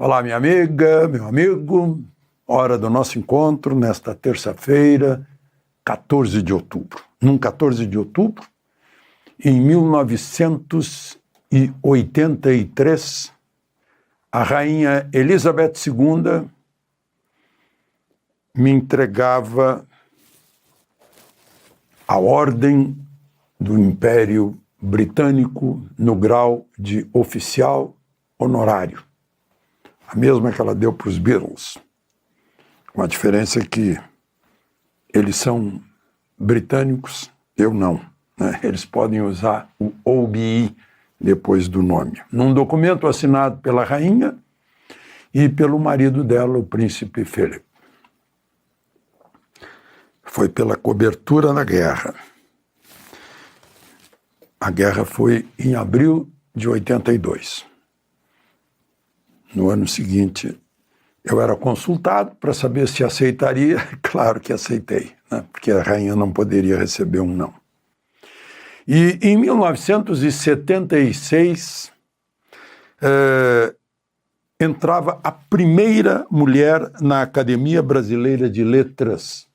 Olá, minha amiga, meu amigo, hora do nosso encontro nesta terça-feira, 14 de outubro. Num 14 de outubro, em 1983, a rainha Elizabeth II me entregava a ordem do Império Britânico no grau de oficial honorário. A mesma que ela deu para os Beatles, com a diferença que eles são britânicos, eu não, né? Eles podem usar o OBE depois do nome. Num documento assinado pela rainha e pelo marido dela, o príncipe Philip. Foi pela cobertura da guerra. A guerra foi em abril de 82. No ano seguinte, eu era consultado para saber se aceitaria. Claro que aceitei, né? Porque a rainha não poderia receber um não. E em 1976, entrava a primeira mulher na Academia Brasileira de Letras,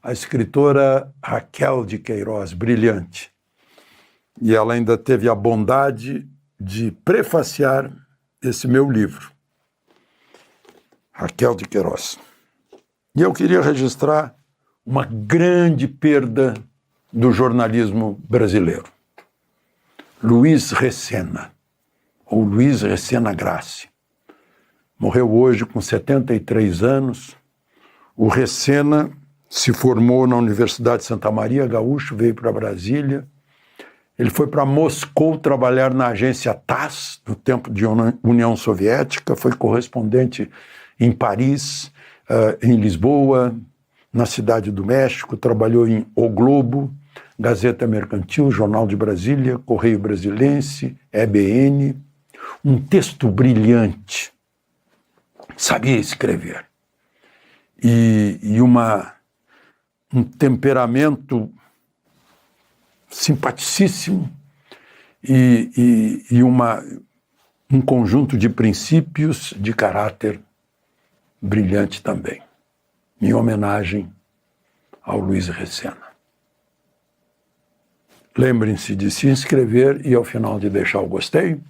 a escritora Raquel de Queiroz, brilhante. E ela ainda teve a bondade de prefaciar esse meu livro, Raquel de Queiroz. E eu queria registrar uma grande perda do jornalismo brasileiro. Luiz Resena, ou Luiz Resena Grassi, morreu hoje com 73 anos. O Resena se formou na Universidade de Santa Maria Gaúcho, veio para Brasília. Ele foi para Moscou trabalhar na agência TASS, no tempo de União Soviética, foi correspondente em Paris, em Lisboa, na Cidade do México, trabalhou em O Globo, Gazeta Mercantil, Jornal de Brasília, Correio Brasilense, EBN. Um texto brilhante, sabia escrever. E um temperamento simpaticíssimo e um conjunto de princípios de caráter brilhante também. Em homenagem ao Luiz Resena. Lembrem-se de se inscrever e ao final de deixar o gostei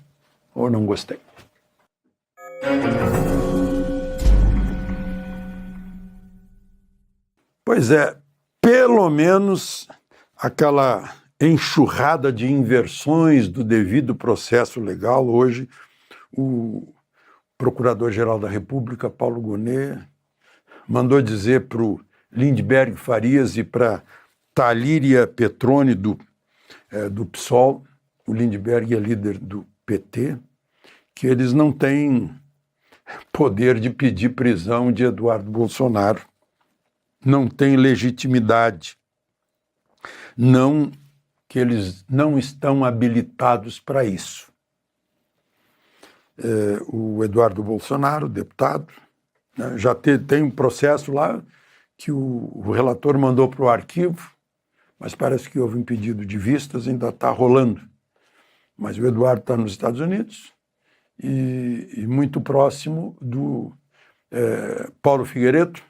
ou não gostei. Pois é, pelo menos aquela enxurrada de inversões do devido processo legal. Hoje, o Procurador-Geral da República, Paulo Gonet, mandou dizer para o Lindbergh Farias e para Talíria Petroni, do PSOL, o Lindbergh é líder do PT, que eles não têm poder de pedir prisão de Eduardo Bolsonaro, não têm legitimidade, que eles não estão habilitados para isso. O Eduardo Bolsonaro, deputado, né, já tem um processo lá que o relator mandou para o arquivo, mas parece que houve um pedido de vistas, ainda está rolando. Mas o Eduardo está nos Estados Unidos e muito próximo do Paulo Figueiredo,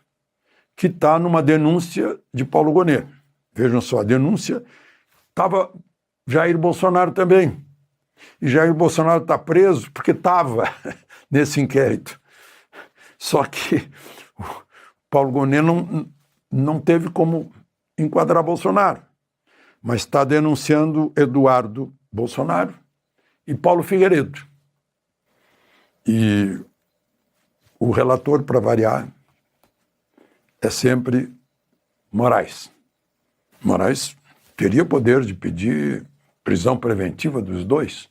que está numa denúncia de Paulo Gonet. Vejam só, a denúncia estava Jair Bolsonaro também. E Jair Bolsonaro está preso porque estava nesse inquérito. Só que o Paulo Gonet não teve como enquadrar Bolsonaro, mas está denunciando Eduardo Bolsonaro e Paulo Figueiredo. E o relator, para variar, é sempre Moraes. Moraes teria poder de pedir prisão preventiva dos dois.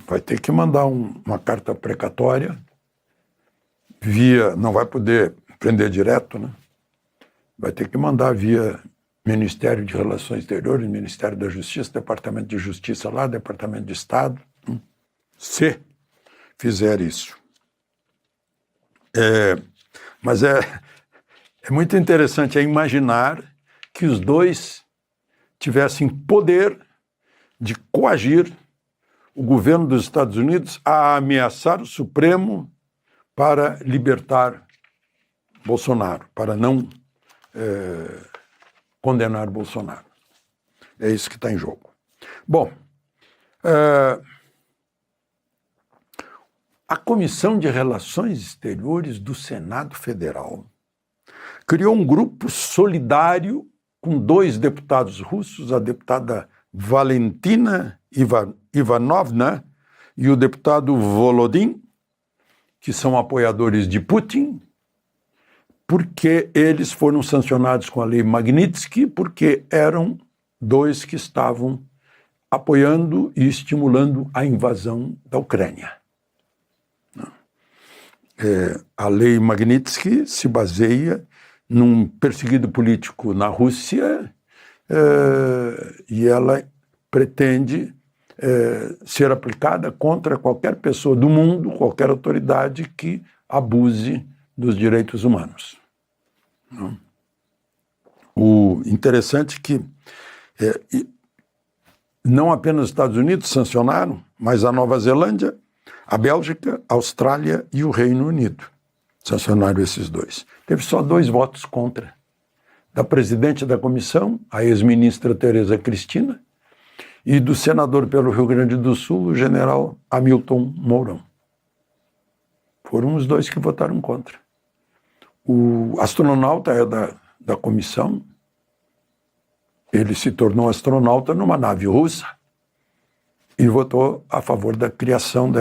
Vai ter que mandar uma carta precatória não vai poder prender direto, né? Vai ter que mandar via Ministério de Relações Exteriores, Ministério da Justiça, Departamento de Justiça lá, Departamento de Estado, se fizer isso. Mas é muito interessante imaginar que os dois tivessem poder de coagir o governo dos Estados Unidos a ameaçar o Supremo para libertar Bolsonaro, para não condenar Bolsonaro. É isso que está em jogo. Bom, a Comissão de Relações Exteriores do Senado Federal criou um grupo solidário com 2 deputados russos, a deputada Valentina Ivanovna e o deputado Volodin, que são apoiadores de Putin, porque eles foram sancionados com a lei Magnitsky, porque eram 2 que estavam apoiando e estimulando a invasão da Ucrânia. A lei Magnitsky se baseia num perseguido político na Rússia e ela pretende ser aplicada contra qualquer pessoa do mundo, qualquer autoridade que abuse dos direitos humanos. O interessante é que não apenas os Estados Unidos sancionaram, mas a Nova Zelândia, a Bélgica, a Austrália e o Reino Unido sancionaram esses 2. Teve só 2 votos contra. Da presidente da comissão, a ex-ministra Tereza Cristina, e do senador pelo Rio Grande do Sul, o general Hamilton Mourão. Foram os 2 que votaram contra. O astronauta é da comissão, ele se tornou astronauta numa nave russa e votou a favor da criação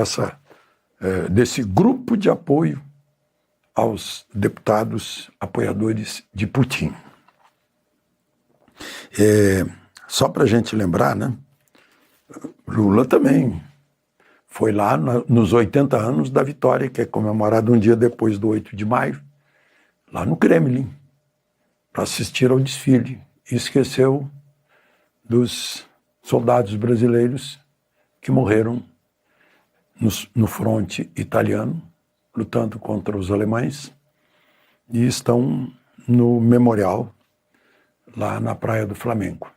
desse grupo de apoio aos deputados apoiadores de Putin. Só para a gente lembrar, né? Lula também foi lá nos 80 anos da vitória, que é comemorado um dia depois do 8 de maio, lá no Kremlin, para assistir ao desfile. E esqueceu dos soldados brasileiros que morreram no fronte italiano, lutando contra os alemães, e estão no memorial lá na Praia do Flamengo.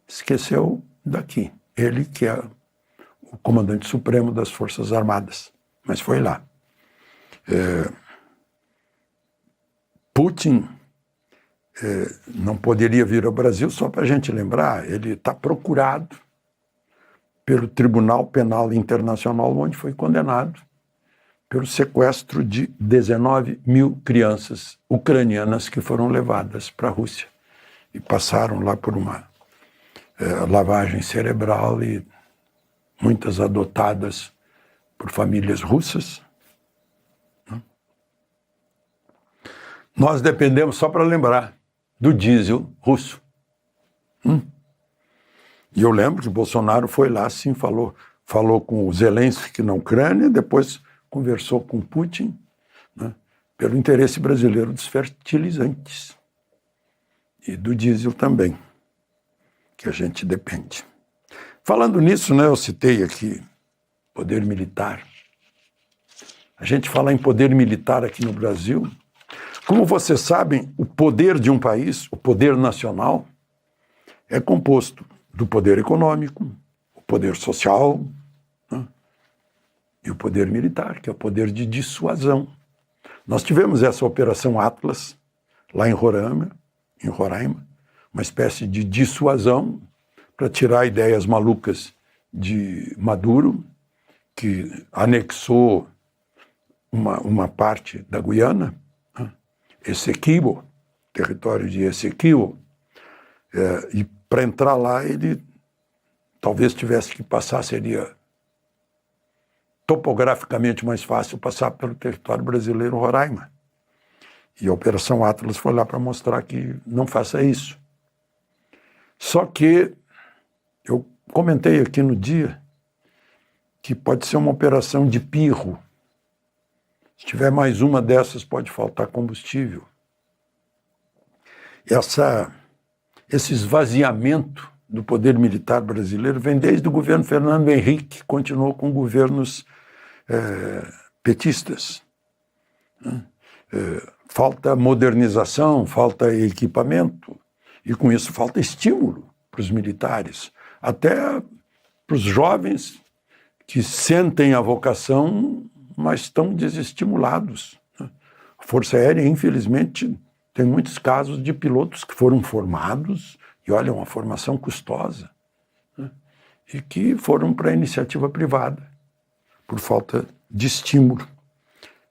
Esqueceu daqui, ele que é o comandante supremo das Forças Armadas, mas foi lá. Putin não poderia vir ao Brasil, só para a gente lembrar, ele está procurado pelo Tribunal Penal Internacional, onde foi condenado pelo sequestro de 19 mil crianças ucranianas que foram levadas para a Rússia e passaram lá por uma lavagem cerebral, e muitas adotadas por famílias russas. Nós dependemos, só para lembrar, do diesel russo. E eu lembro que Bolsonaro foi lá, sim, falou com o Zelensky na Ucrânia, depois conversou com Putin, né, pelo interesse brasileiro dos fertilizantes e do diesel também, que a gente depende. Falando nisso, né, eu citei aqui poder militar. A gente fala em poder militar aqui no Brasil. Como vocês sabem, o poder de um país, o poder nacional, é composto do poder econômico, o poder social, né, e o poder militar, que é o poder de dissuasão. Nós tivemos essa Operação Atlas, lá em Roraima, uma espécie de dissuasão para tirar ideias malucas de Maduro, que anexou uma parte da Guiana, Essequibo, território de Essequibo, e para entrar lá ele talvez tivesse que passar, seria topograficamente mais fácil passar pelo território brasileiro, Roraima. E a Operação Atlas foi lá para mostrar que não faça isso. Só que eu comentei aqui no dia que pode ser uma operação de pirro. Se tiver mais uma dessas, pode faltar combustível. Esse esvaziamento do poder militar brasileiro vem desde o governo Fernando Henrique, continuou com governos petistas. Falta modernização, falta equipamento, e com isso falta estímulo para os militares. Até para os jovens que sentem a vocação, mas estão desestimulados. A Força Aérea, infelizmente, tem muitos casos de pilotos que foram formados, e olha, uma formação custosa, e que foram para a iniciativa privada, por falta de estímulo.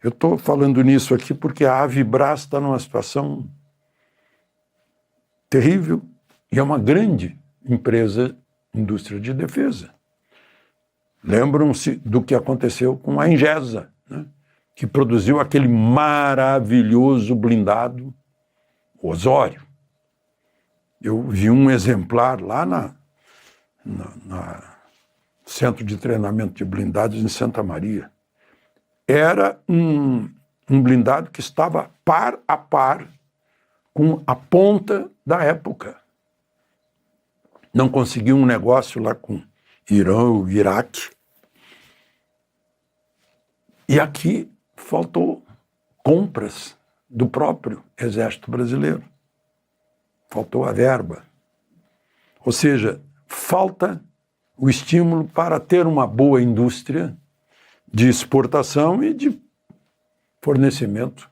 Eu estou falando nisso aqui porque a Avibras está numa situação terrível e é uma grande empresa, indústria de defesa. Lembram-se do que aconteceu com a Engesa, né, que produziu aquele maravilhoso blindado Osório. Eu vi um exemplar lá na Centro de Treinamento de Blindados em Santa Maria. Era um blindado que estava par a par com a ponta da época. Não conseguiu um negócio lá com Irã ou Iraque. E aqui faltou compras do próprio Exército Brasileiro. Faltou a verba. Ou seja, falta o estímulo para ter uma boa indústria de exportação e de fornecimento,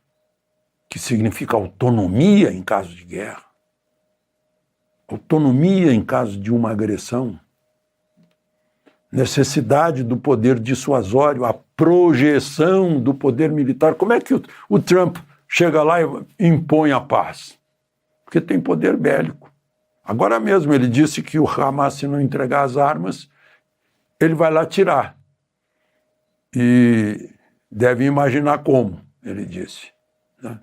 que significa autonomia em caso de guerra, autonomia em caso de uma agressão, necessidade do poder dissuasório, a projeção do poder militar. Como é que o Trump chega lá e impõe a paz? Porque tem poder bélico. Agora mesmo ele disse que o Hamas, se não entregar as armas, ele vai lá tirar. E deve imaginar como, ele disse. Né?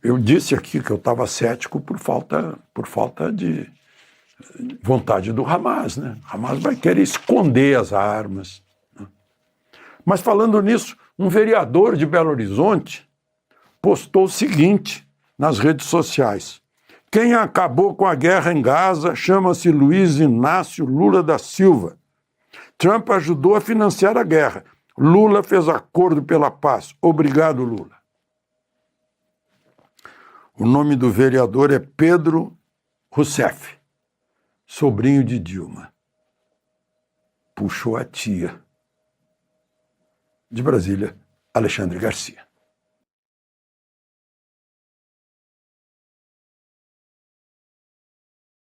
Eu disse aqui que eu estava cético por falta de vontade do Hamas. Né? Hamas vai querer esconder as armas. Né? Mas falando nisso, um vereador de Belo Horizonte postou o seguinte nas redes sociais: quem acabou com a guerra em Gaza chama-se Luiz Inácio Lula da Silva. Trump ajudou a financiar a guerra. Lula fez acordo pela paz. Obrigado, Lula. O nome do vereador é Pedro Rousseff, sobrinho de Dilma. Puxou a tia. De Brasília, Alexandre Garcia.